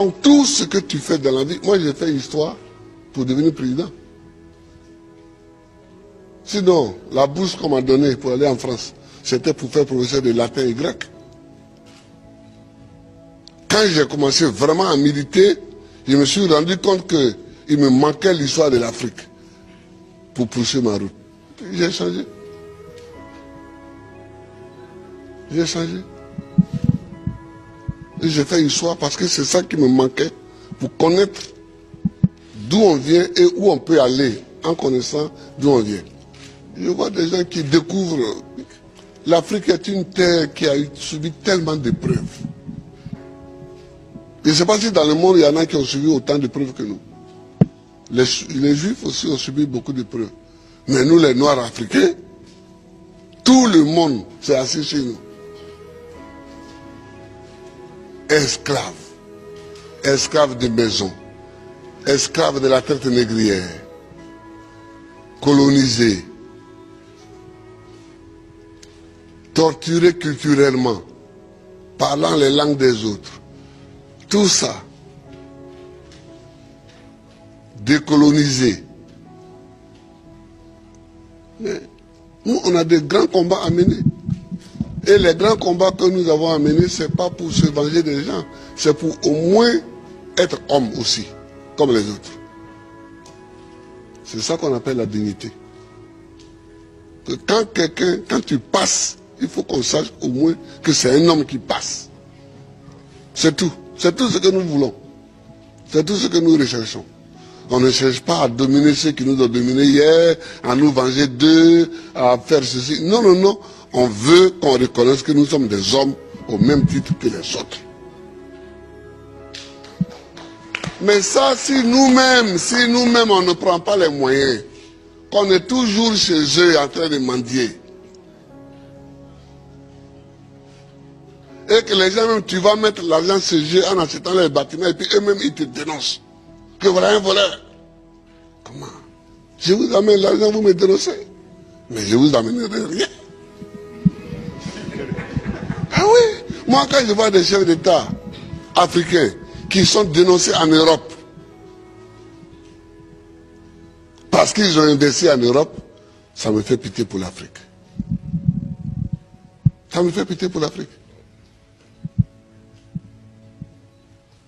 Donc, tout ce que tu fais dans la vie, moi j'ai fait histoire pour devenir président. Sinon, la bourse qu'on m'a donnée pour aller en France, c'était pour faire professeur de latin et grec. Quand j'ai commencé vraiment à militer, je me suis rendu compte qu'il me manquait l'histoire de l'Afrique pour poursuivre ma route. J'ai changé. J'ai changé. Et j'ai fait histoire parce que c'est ça qui me manquait pour connaître d'où on vient et où on peut aller en connaissant d'où on vient. Je vois des gens qui découvrent. L'Afrique est une terre qui a subi tellement d'épreuves. Je ne sais pas si dans le monde il y en a qui ont subi autant d'épreuves que nous. Les Juifs aussi ont subi beaucoup d'épreuves. Mais nous, les Noirs africains, tout le monde s'est assis chez nous. Esclaves. Esclaves de maison. Esclaves de la traite négrière. Colonisés. Torturés culturellement. Parlant les langues des autres. Tout ça. Décolonisés. Mais nous, on a des grands combats à mener. Et les grands combats que nous avons à mener, ce n'est pas pour se venger des gens. C'est pour au moins être homme aussi, comme les autres. C'est ça qu'on appelle la dignité. Que quand tu passes, il faut qu'on sache au moins que c'est un homme qui passe. C'est tout. C'est tout ce que nous voulons. C'est tout ce que nous recherchons. On ne cherche pas à dominer ceux qui nous ont dominés hier, à nous venger d'eux, à faire ceci. Non, non, non. On veut qu'on reconnaisse que nous sommes des hommes au même titre que les autres. Mais ça, si nous-mêmes, on ne prend pas les moyens, qu'on est toujours chez eux en train de mendier, et que les gens même, tu vas mettre l'argent chez eux en achetant les bâtiments, et puis eux-mêmes, ils te dénoncent. Que voilà un voleur. Comment? Je vous amène l'argent, vous me dénoncez. Mais je vous amènerai rien. Ah oui, moi quand je vois des chefs d'État africains qui sont dénoncés en Europe parce qu'ils ont investi en Europe, ça me fait pitié pour l'Afrique. Ça me fait pitié pour l'Afrique.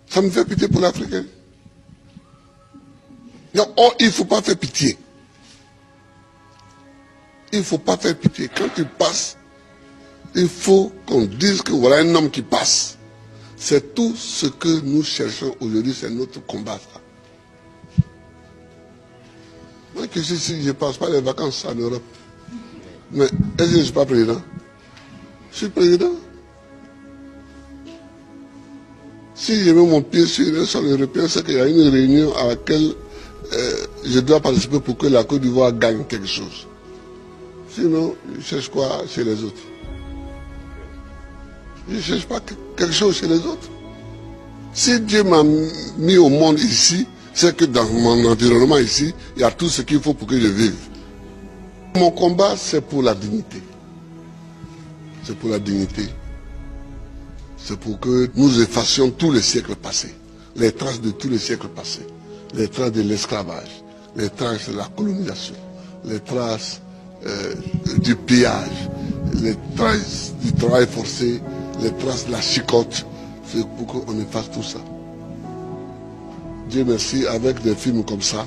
Ça me fait pitié pour l'Afrique. Oh, il ne faut pas faire pitié. Il ne faut pas faire pitié. Quand tu passes, il faut qu'on dise que voilà un homme qui passe. C'est tout ce que nous cherchons aujourd'hui, c'est notre combat. Moi que si je ne passe pas les vacances en Europe, mais est-ce que je ne suis pas président? Je suis président. Si je mets mon pied sur le sol européen, c'est qu'il y a une réunion à laquelle je dois participer pour que la Côte d'Ivoire gagne quelque chose. Sinon, je cherche quoi chez les autres? Je ne cherche pas quelque chose chez les autres. Si Dieu m'a mis au monde ici, c'est que dans mon environnement ici, il y a tout ce qu'il faut pour que je vive. Mon combat, c'est pour la dignité. C'est pour la dignité. C'est pour que nous effacions tous les siècles passés, les traces de tous les siècles passés, les traces de l'esclavage, les traces de la colonisation, les traces du pillage, les traces du travail forcé, les traces de la chicote. C'est pour qu'on efface tout ça. Dieu merci, avec des films comme ça,